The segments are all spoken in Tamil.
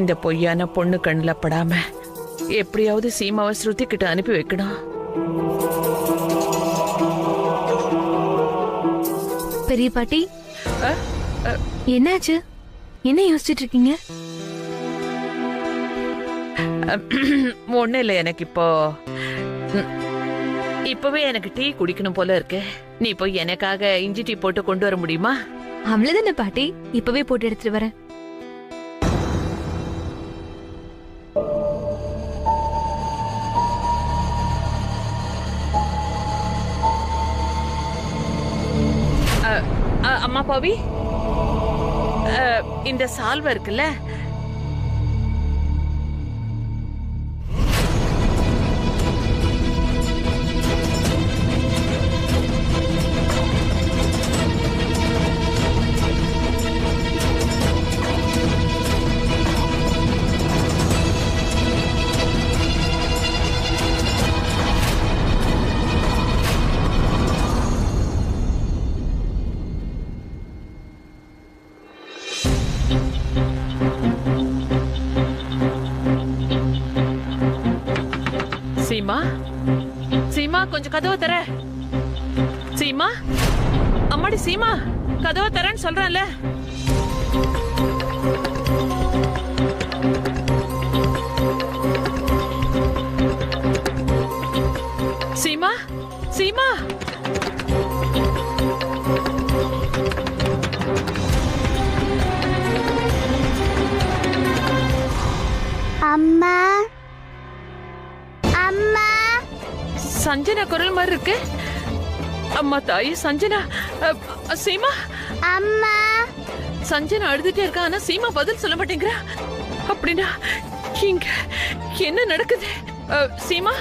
இந்த பொய்யான பொண்ணு கண்ணுல படாம எப்படியாவது சீமாவை ஸ்ருதி கிட்ட அனுப்பி வைக்கணும். பெரிய பாட்டி, என்னாச்சு? என்ன யோசிச்சுட்டு இருக்கீங்க? ஒண்ணு இல்ல, எனக்கு இப்பவே எனக்கு டீ குடிக்கணும் போல இருக்கு. நீ போய் எனக்காக இஞ்சி டீ போட்டு கொண்டு வர முடியுமா? அவ்வளவுதானே பாட்டி, இப்பவே போட்டு எடுத்துட்டு வரேன். அம்மா பாவி, இந்த சால்வை இருக்குல்ல, சீமா, சீமா கொஞ்சம் கதவை தர. சீமா, அம்மாடி சீமா, கதவை தரேன்னு சொல்றேன்ல. சீமா, சீமா, அம்மா அம்மா. சஞ்சனா குரல் மாதிரி இருக்கு. அம்மா தாயி சஞ்சனா. சீமா, அம்மா. சஞ்சனா அழுதுட்டே இருக்கா, ஆனா சீமா பதில் சொல்ல மாட்டேங்கிறா. அப்படின்னா இங்க என்ன நடக்குது? சீமா,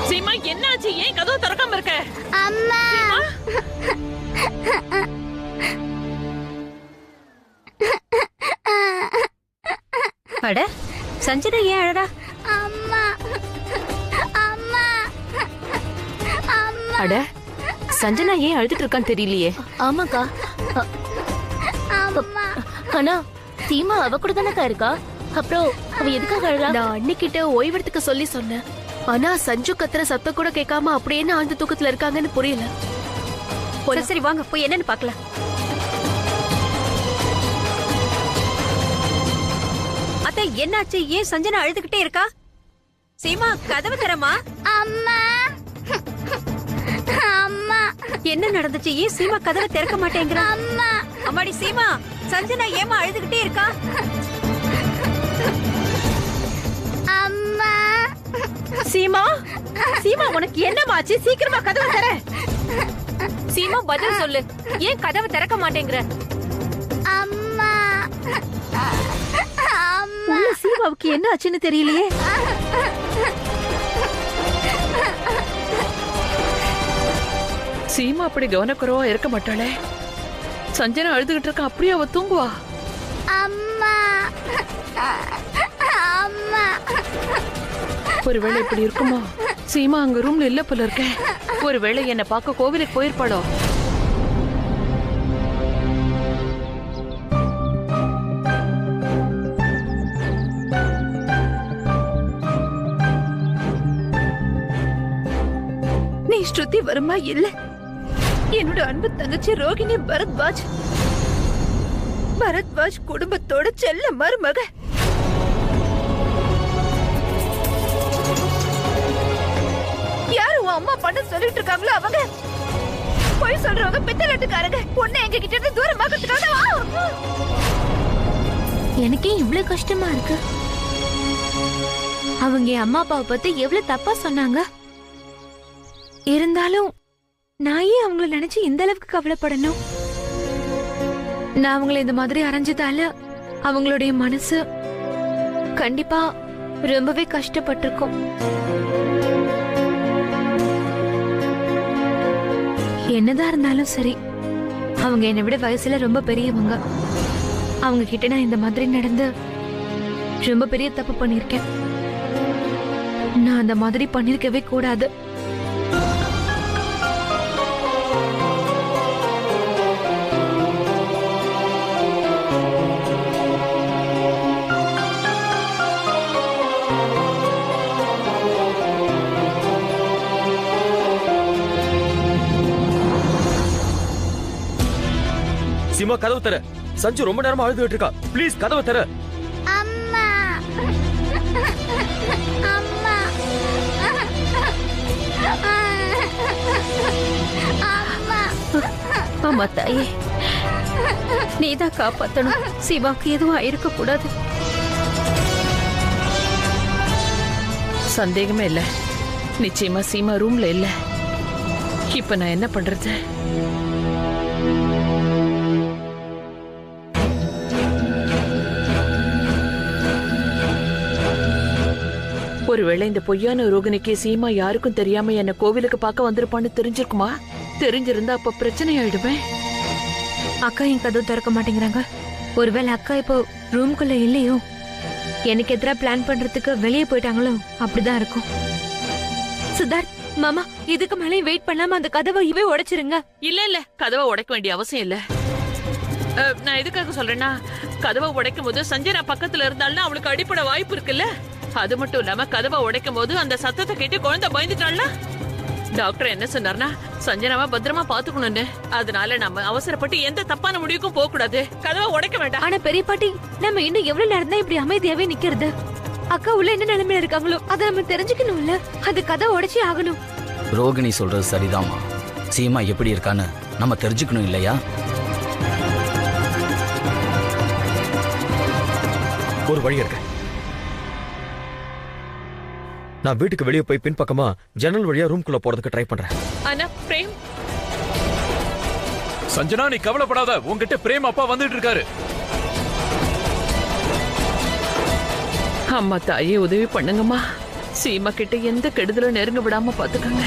சீமா என்னாச்சு? ஏன் கதவு திறக்காம இருக்க? அம்மா. அட, சஞ்சனா ஏன் அழறா? அம்மா அம்மா அம்மா. அட, சஞ்சனா ஏன் அழுதுட்டு இருக்கான்னு தெரியலையே. ஆமாக்கா, அம்மா. ஆனா சீமா அவ கூட தானக்கா இருக்கா. அப்புறம் அவ எதுக்காக அழறா? நான் அன்னிக்கிட்ட ஓய்வெடுத்துக்க சொல்லி சொன்னேன். ஆனா சஞ்சு கத்துற சத்தம் கூட கேட்காம அப்படியே ஆழ்ந்த தூக்கத்துல இருக்காங்கன்னு புரியல. சரி வாங்க போய் என்னன்னு பாக்கலாம். அத்தை, என்னாச்சு? ஏன் சஞ்சனா அழுதுகிட்டே இருக்கா? சீமா, கதவு தரமா? அம்மா அம்மா. என்ன நடந்துச்சு? ஏன் சீமா கதவை திறக்க மாட்டேங்கிறா? அம்மா. அம்மாடி சீமா, சஞ்சனா ஏமா அழுதுகிட்டே இருக்கா? அம்மா. சீமா, சீமா உனக்கு என்னமாச்சு? சீக்கிரமா கதவை தர. சீமா பதில் சொல்லு, ஏன் கதவை திறக்க மாட்டேங்கிற? அம்மா அம்மா. சீமாவுக்கு என்ன ஆச்சுன்னு தெரியலையே. சீமா அப்படி கவனக்குறவா இருக்க மாட்டாளே. சஞ்சனா அழுதுகிட்டு இருக்கா, அப்படியே அவ தூங்குவா? அம்மா அம்மா. ஒருவேளை இப்படி இருக்குமா? சீமா அங்க ரூம்ல இல்ல போல இருக்க. ஒருவேளை என்ன பார்க்க கோவிலுக்கு போயிருப்பாளோ? நீ ஸ்ருதி வருமா? இல்ல, என்னோட அன்பு தங்கச்சி ரோகிணி பரத்வாஜ். பரத்வாஜ் குடும்பத்தோட செல்ல மருமக. யாரு உன் அம்மா பண்ண சொல்லிட்டு இருக்காங்களோ அவங்க போய் சொல்றவங்க பித்தலாட்டுக்காரங்க. பொண்ணு எங்க கிட்ட இருந்து தூரமாக்கிறதுக்காக. எனக்கே இவ்வளவு கஷ்டமா இருக்கு. அவங்க என் அம்மா அப்பாவை பத்தி எவ்வளவு தப்பா சொன்னாங்க. இருந்தாலும் நான் ஏன் அவங்கள நினைச்சு இந்த அளவுக்கு கவலைப்படணும்? நான் அவங்களை இந்த மாதிரி அரைஞ்சதால அவங்களுடைய மனசு கண்டிப்பா ரொம்பவே கஷ்டப்பட்டிருக்கும். என்னதான் இருந்தாலும் சரி, அவங்க என்னை விட வயசுல ரொம்ப பெரியவங்க. அவங்க கிட்ட நான் இந்த மாதிரி நடந்து ரொம்ப பெரிய தப்பு பண்ணிருக்கேன். நான் அந்த மாதிரி பண்ணிருக்கவே கூடாது. சீமா கதவு தர. சஞ்சு ரொம்ப நேரமா அழுதுகிட்டு இருக்கா. ப்ளீஸ் கதவு தர. அம்மா அம்மா அம்மா ஆமா தாயே, நீதான் காப்பாத்தணும். சிவாக்கு எதுவும் ஆயிருக்க கூடாது. சந்தேகமே இல்ல, நிச்சயமா சீமா ரூம்ல இல்ல. இப்ப நான் என்ன பண்றது? ஒருவேளை இந்த பொய்யான ரோகிணிக்கு சீமா யாருக்கும் தெரியாம என்ன கோவிலுக்கு பார்க்க வந்திருப்பான்னு தெரிஞ்சிருக்குமா? தெரிஞ்சிருந்தா அப்ப பிரச்சனை ஆயிடுமே. அக்கா என் கதவு திறக்க மாட்டேங்கிறாங்க. ஒருவேளை அக்கா இப்போ ரூம்குள்ள இல்லையோ, எனக்கு எதிரா பிளான் பண்றதுக்கு வெளியே போயிட்டாங்களோ? அப்படிதான் இருக்கும். சித்தார்த் மாமா, இதுக்கு மேலே வெயிட் பண்ணாம அந்த கதவை இவே உடைச்சிருங்க. இல்ல கதவை உடைக்க வேண்டிய அவசியம் இல்ல. நான் எதுக்காக சொல்றேன்னா, கதவை உடைக்கும் போது சஞ்சனா பக்கத்துல இருந்தாலும் அவளுக்கு அடிப்பட வாய்ப்பு இருக்குல்ல. அது மட்டும் இல்லாம கதவை உடைக்கும் போது அந்த சத்தத்தை கேட்டு குழந்தை பயந்துட்டாள்ல. டாக்டர் என்ன சொன்னார்னா, சஞ்சனாவை பத்திரமா பாத்துக்கணும்னு. அதனால நம்ம அவசரப்பட்டு எந்த தப்பான முடிவுக்கும் போக கூடாது. கதவை உடைக்க வேண்டாம். ஆனா பெரிய பாட்டி, நம்ம இன்னும் எவ்வளவு நேரம் தான் இப்படி அமைதியாவே நிக்கிறது? அக்கா உள்ள என்ன நிலைமையில இருக்காங்களோ அதை நம்ம தெரிஞ்சுக்கணும்ல. அது கதவை உடைச்சி ஆகணும். ரோகிணி சொல்றது சரிதாமா. சீமா எப்படி இருக்கான்னு நம்ம தெரிஞ்சுக்கணும் இல்லையா? ஒரு வழி இருக்கு. நான் வீட்டுக்கு வெளியே போய் பின்பக்கமா ஜன்னல் வழியா ரூம்குள்ள போறதுக்கு ட்ரை பண்றேன். ஆனா பிரேம். சஞ்சனா, நீ கவலைப்படாத. உன்கிட்ட பிரேம் அப்பா வந்துட்டு இருக்காரு. அம்மா தாயே, உதவி பண்ணுங்கம்மா. சீமா கிட்ட எந்த கெடுதலும் நெருங்க விடாம பாத்துக்கங்க.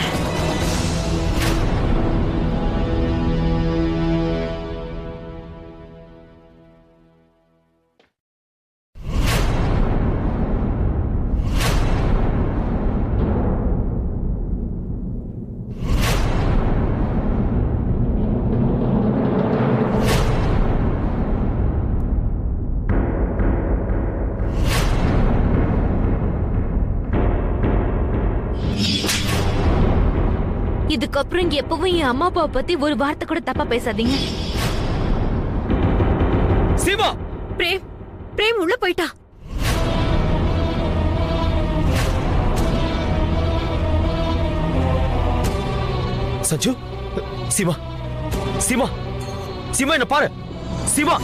இதுக்கப்புறம் எப்பவும் என் அம்மா அப்பாவை பத்தி ஒரு வார்த்தை கூட தப்பா பேசாதீங்க. சீமா! பிரேம், பிரேம் உள்ள போயிட்டா. சஞ்சு, சீமா, சீமா, சீமா என்ன பாரு. சீமா,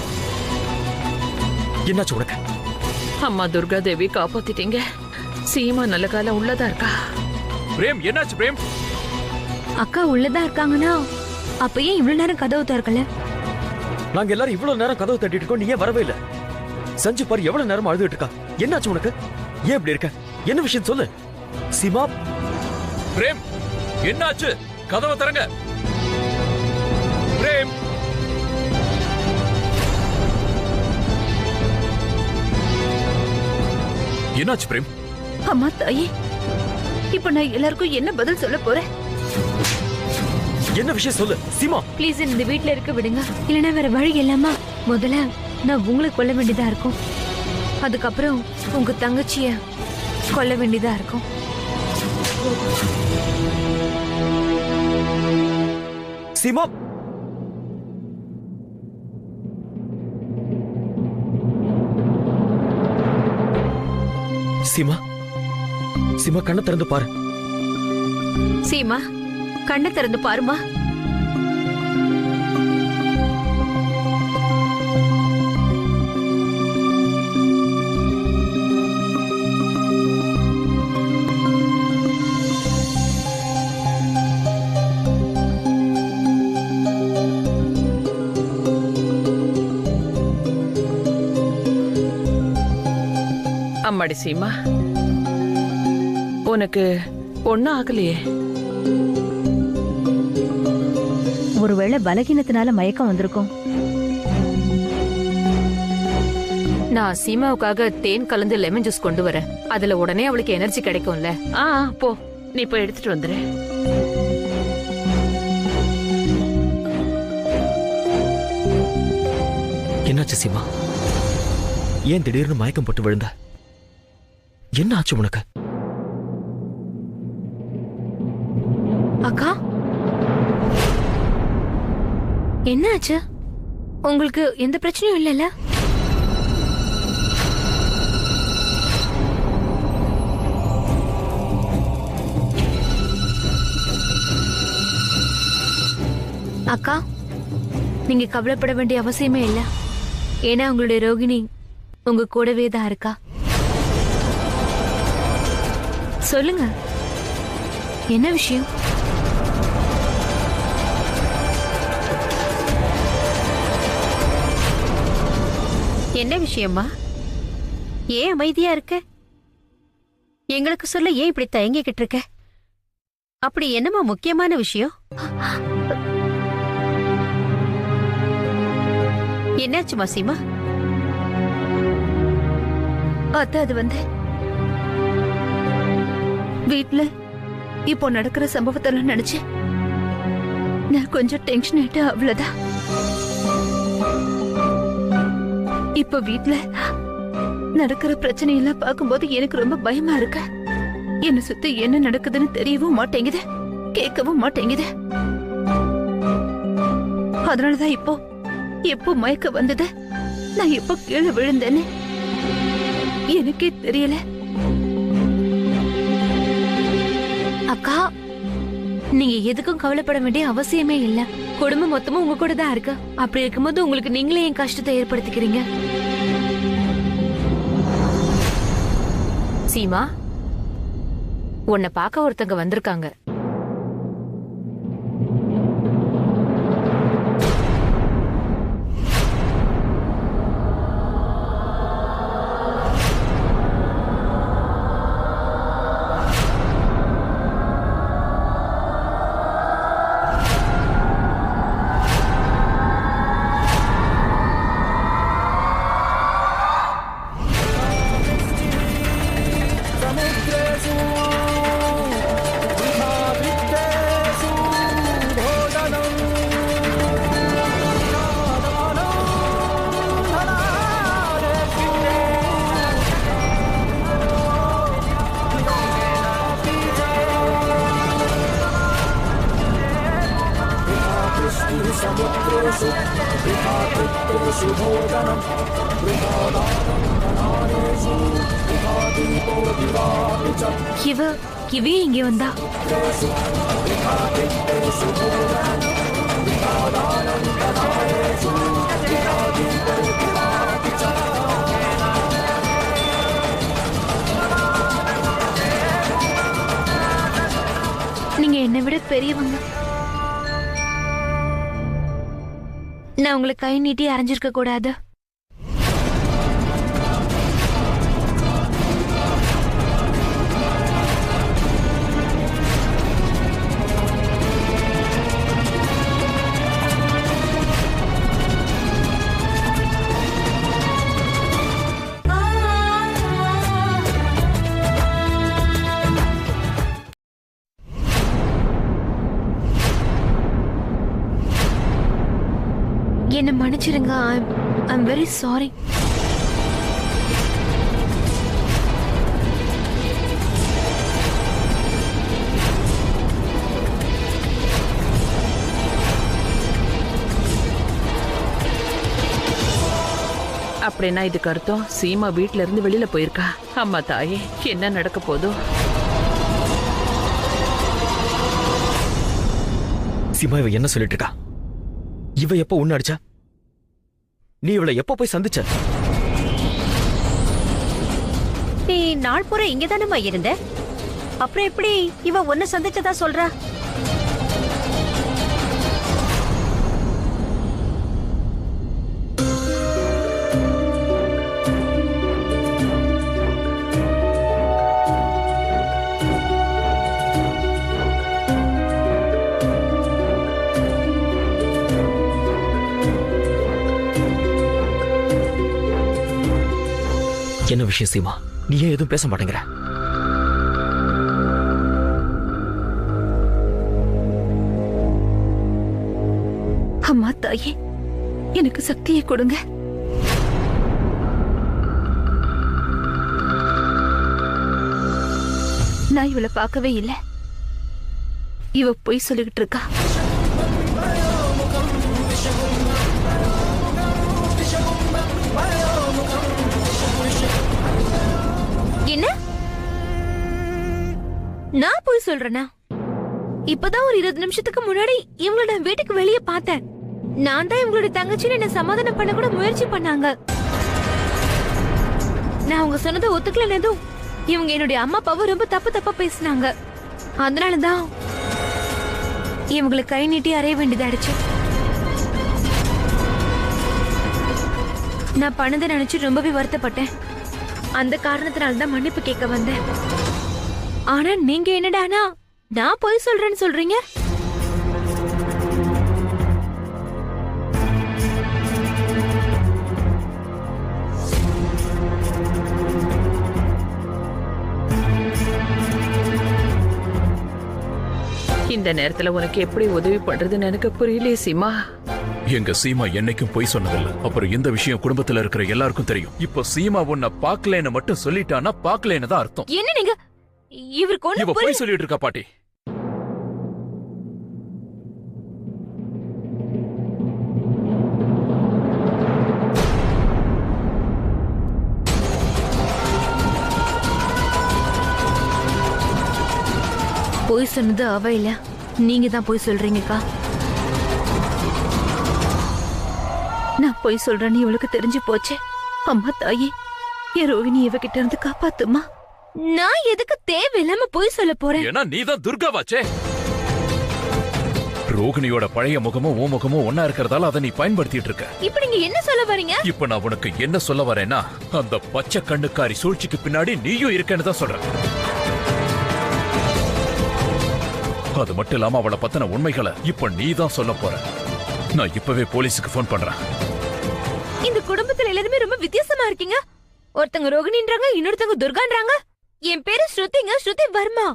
என்னாச்சு உனக்கு? அம்மா துர்கா தேவி காப்பாத்திட்டீங்க. சீமா நல்ல காலம் உள்ளதா இருக்கா. பிரேம், என்னாச்சு பிரேம்? அக்கா உள்ளதா இருக்காங்கன்னா அப்ப ஏன் இவ்வளவு நேரம் கதவு திறக்கல? நாங்க எல்லாரும் இவ்வளவு நேரம் கதவு தட்டிட்டு இருக்கோம், நீ ஏன் வரவே இல்ல? சஞ்சு பாரு எவ்வளவு நேரம் அழுதுட்டு இருக்கா. என்னாச்சு உனக்கு? ஏன் இப்படி இருக்க? என்ன விஷயம் சொல்லு. சீமா! பிரேம், என்னாச்சு? கதவை திறங்க. பிரேம்! என்னாச்சு பிரேம்? அம்மா தாயே, இப்ப நான் எல்லாருக்கும் என்ன பதில் சொல்ல போறேன்? என்ன விஷயம் சொல்லு. சீமா! ப்ளீஸ் இந்த வீட்ல இருக்க விடுங்க. இல்லனா வேற வழி இல்லாம முதல்ல நான் உங்களை கொல்ல வேண்டியதா இருக்கும். அதுக்கப்புறம் உங்க தங்கச்சிய கொல்ல வேண்டியதா இருக்கும். சீமா! சீமா! சீமா, கண்ணை திறந்து பாரு. சீமா, கண்ணை திறந்து பாருமா. அம்மாடி சீமா, உனக்கு ஒண்ணும் ஆகலையே? ஒருவேளை பலகீனத்தினால மயக்கம் வந்திருக்கும். நான் சீமாவுக்காக தேன் கலந்து லெமன் ஜூஸ் கொண்டு வரேன். அதுல உடனே அவளுக்கு எனர்ஜி கிடைக்கும்ல. போ, நீ போய் எடுத்துட்டு வந்துரு. என்னாச்சு சீமா? ஏன் திடீர்னு மயக்கம் போட்டு விழுந்த? என்ன ஆச்சு உனக்கு? அக்கா, என்ன ஆச்சு? உங்களுக்கு எந்த பிரச்சனையும் இல்லைல்ல? அக்கா, நீங்க கவலைப்பட வேண்டிய அவசியமே இல்ல. ஏன்னா உங்களுடைய ரோகிணி உங்க கூடவே தான் இருக்கா. சொல்லுங்க, என்ன விஷயம்? என்ன விஷயமா? ஏன் அமைதியா இருக்க? எங்களுக்கு சொல்ல ஏன் இப்படி தயங்கிக்கிட்டு இருக்க? அப்படி என்னமா முக்கியமான விஷயம்? என்னாச்சுமா சீமா? அது வந்து வீட்ல இப்போ நடக்கிற சம்பவத்தெல்லாம் நினைச்சு நான் கொஞ்சம் டென்ஷன் ஆயிட்டு, அவ்வளவுதான். இப்போ வீட்ல நடக்கிற பிரச்சனையெல்லாம் பார்க்கும்போது எனக்கு ரொம்ப பயமா இருக்கு. என்ன சுத்தி என்ன நடக்குதுன்னு தெரியவும் மாட்டேங்குது, கேட்கவும் மாட்டேங்குது. அதனாலதான் எப்போ மயக்க வந்தது, நான் எப்போ கீழே விழுந்தேன்னு எனக்கே தெரியல. அக்கா, நீங்க எதுக்கும் கவலைப்பட வேண்டிய அவசியமே இல்ல. குடும்பம் மொத்தமும் உங்க கூட தான் இருக்கு. அப்படி இருக்கும்போது உங்களுக்கு நீங்களே என் கஷ்டத்தை ஏற்படுத்திக்கிறீங்க. சீமா, உன்னை பார்க்க ஒருத்தங்க வந்திருக்காங்க. இவே இங்கே வந்தா. நீங்க என்னை விட பெரியவங்க. நான் உங்களை கை நீட்டி அரைஞ்சிருக்க கூடாது. என்ன மன்னிச்சிருங்க. I'm very sorry. அப்படின்னா இதுக்கு அர்த்தம் சீமா வீட்ல இருந்து வெளியில போயிருக்கா. அம்மா தாயே, என்ன நடக்க போதோ? சீமா, இவ என்ன சொல்லிட்டு இருக்கா? இவ எப்ப உன்ன அடிச்சா? நீ இவளை எப்ப போய் சந்திச்ச? நீ நாள் பூரா இங்கதானம்மா இருந்த. அப்புறம் எப்படி இவ ஒன்னு சந்திச்சதா சொல்றா? என்ன விஷயம் சீமா? நீ ஏன் எதுவும் பேச மாட்டேங்கிற? அம்மா தாயே, எனக்கு சக்தியை கொடுங்க. நான் இவளை பார்க்கவே இல்லை. இவ பொய் சொல்லிக்கிட்டு இருக்கா. என்ன? நான் போய் சொல்றேனா? இப்பதான் ஒரு 20 நிமிஷத்துக்கு முன்னாடி இவங்கள நான் வீட்டுக்கு வெளியே பார்த்தேன். நான் தான் இவங்களோட தங்கச்சின்னு என்ன சமாதானம் பண்ண கூட முயற்சி பண்ணாங்க. நான் அவங்க சொன்னதை ஒத்துக்கலனதும் இவங்க என்னுடைய அம்மா அப்பாவை ரொம்ப தப்பா பேசினாங்க. அதனாலதான் இவங்களுக்கு கை நீட்டி அறைய வேண்டியதாயிடுச்சு. நான் பண்ணதை நினைச்சு ரொம்பவே வருத்தப்பட்டேன். அந்த காரணத்தினால்தான் மன்னிப்பு கேட்க வந்தேன். ஆனா நீங்க என்னடானா நான் போய் சொல்றேன்னு சொல்றீங்க. இந்த நேரத்துல உனக்கு எப்படி உதவி பண்றதுன்னு எனக்கு புரியலையே சீமா. எங்க சீமா என்னைக்கும் பொய் சொன்னதில்ல. அப்புறம் இந்த விஷயம் குடும்பத்துல இருக்கிற எல்லாருக்கும் தெரியும். இப்போ சீமா உன்னை பாக்கலன்னு மட்டும் சொல்லிட்டானா பாக்கலன்னு தான் அர்த்தம். என்ன நீங்க இவருக்கு இவ பொய் சொல்லிட்டு இருக்கா பாட்டி. போய் சொன்னது அவ இல்ல, நீங்க தான் போய் சொல்றீங்கக்கா. நான் போய் சொல்றேன்னு இவளுக்கு தெரிஞ்சு போச்சு. அம்மா தாயே, என் ரோகிணி இவகிட்ட இருந்து காப்பாத்துமா. நான் எதுக்கு தேவையில்லாம போய் சொல்ல போறேன்? ஏன்னா நீதான் துர்காவாச்சே. ரோகிணியோட பழைய முகமும் ஓ முகமும் ஒன்னா இருக்கிறதால அதை நீ பயன்படுத்திட்டு இருக்க. இப்ப நீங்க என்ன சொல்ல வரீங்க? இப்ப நான் உனக்கு என்ன சொல்ல வரேன்னா, அந்த பச்சை கண்ணுக்காரி சூழ்ச்சிக்கு பின்னாடி நீயும் இருக்கேன்னு தான் சொல்றேன். அது மட்டும் இல்லாம அவளை பத்தின உண்மைகளை இப்ப நீ தான் சொல்ல போற. நான் இப்பவே போலீஸுக்கு போன் பண்றேன். இந்த குடும்பத்துல எல்லாருமே ரொம்ப வித்தியாசமா இருக்கீங்க. ஒருத்தங்க ரோகிணின்றாங்க, இன்னொருத்தங்க துர்கான்றாங்க. என் பேரு ஸ்ருதிங்க, ஸ்ருதி வர்மா.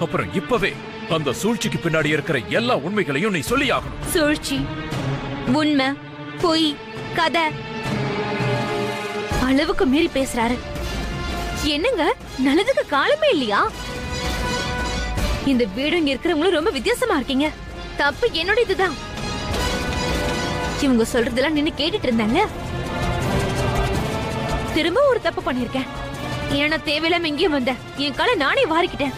அப்புறம் இப்பவே அந்த சூழ்ச்சிக்கு பின்னாடி இருக்கிற எல்லா உண்மைகளையும் நீ சொல்லி ஆகணும். சூழ்ச்சி, உண்மை, பொய், கதை, அளவுக்கு மீறி பேசுறாரு. என்னங்க, நல்லதுக்கு காலமே இல்லையா? இந்த வீடு இங்க இருக்கிறவங்களும் ரொம்ப வித்தியாசமா இருக்கீங்க. தப்பு என்னோட இதுதான். இவங்க சொல்றதெல்லாம் நின்னு கேட்டுட்டு இருந்தாங்க. திரும்ப ஒரு தப்பு பண்ணிருக்கேன். ஏன்னா தேவையில்லாம எங்கேயும் வந்த என் காலை நானே வாரிக்கிட்டேன்.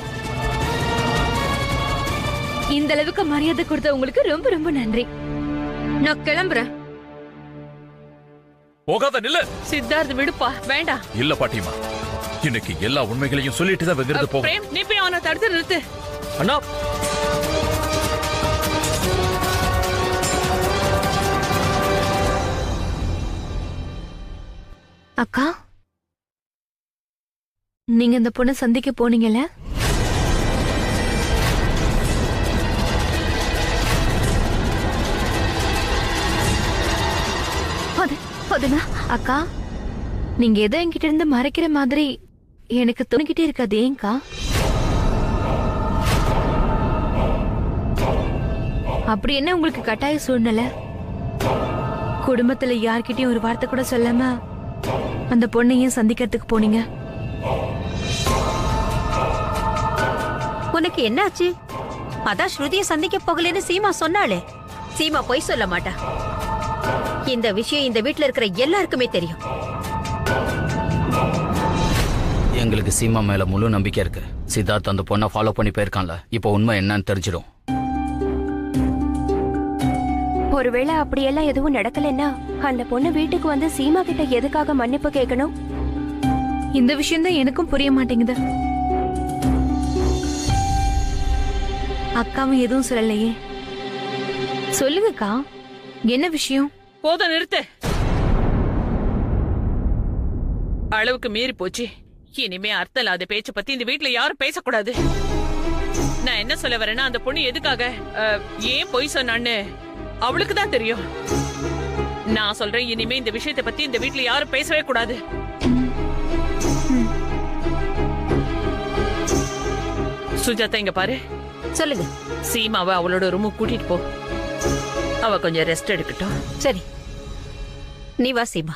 இந்த அளவுக்கு மரியாதை கொடுத்த உங்களுக்கு ரொம்ப ரொம்ப நன்றி. நான் கிளம்புறேன். போகாத, நில்லு. சித்தார்த் விடுப்பா, வேண்டாம். இல்ல பாட்டிமா, இன்னைக்கு எல்லா உண்மைகளையும் சொல்லிட்டு தான் வெங்கிறது போகும். பிரேம், நீ போய் அவனை தடுத்து நிறுத்து. அண்ணா, அக்கா, நீங்க இந்த பொண்ணை சந்திக்க போனீங்கல்ல? அக்கா, நீங்க ஏதோ என்கிட்ட இருந்து மறைக்கிற மாதிரி எனக்கு தோணிக்கிட்டே இருக்காது. ஏங்கா? அப்படி என்ன உங்களுக்கு கட்டாய சூழ்நிலை? குடும்பத்துல யார்கிட்டயும் ஒரு வார்த்தை கூட சொல்லாம அந்த பொண்ணையும் சந்திக்கிறதுக்கு போனீங்க. உனக்கு என்னாச்சு? அதான் ஸ்ருதியை சந்திக்க போகலன்னு சீமா சொன்னாளே. சீமா பொய் சொல்ல மாட்டா. இந்த விஷயம் இந்த வீட்ல இருக்கிற எல்லாருக்குமே தெரியும். எங்களுக்கு சீமா மேல முழு நம்பிக்கை இருக்கு. சித்தார்த் அந்த பொண்ணை ஃபாலோ பண்ணி போயிருக்கான்ல, இப்போ உண்மை என்னன்னு தெரிஞ்சிடும். ஒருவேளை அப்படியெல்லாம் எதுவும் நடக்கலன்னா அந்த பொண்ணு வீட்டுக்கு வந்து சீமா கிட்ட எதுக்காக மன்னிப்பு கேட்கணும்? இந்த விஷயம் தான் எனக்கும் புரிய மாட்டேங்குது. அக்காவும் எதுவும் சொல்லலையே. சொல்லுங்கக்கா, என்ன விஷயம்? போதும், நிறுத்து. அளவுக்கு மீறி போச்சு. இனிமே அர்த்தம் இல்லாத பேச்ச பத்தி இந்த வீட்டுல யாரும் பேசக்கூடாது. நான் என்ன சொல்ல வரேன்னா, அந்த பொண்ணு எதுக்காக ஏன் பொய் சொன்னான்னு அவளுக்கு தான் தெரியும். நான் சொல்றேன், இனிமே இந்த விஷயத்தை பத்தி இந்த வீட்டுல யாரும் பேசவே கூடாது. சுஜாதா, இங்க பாரு. சொல்லுங்க. சீமாவை அவளோட ரூமுக்கு கூட்டிட்டு போ. அவ கொஞ்சம் ரெஸ்ட் எடுக்கட்டும். சரி. நீ வா சீமா.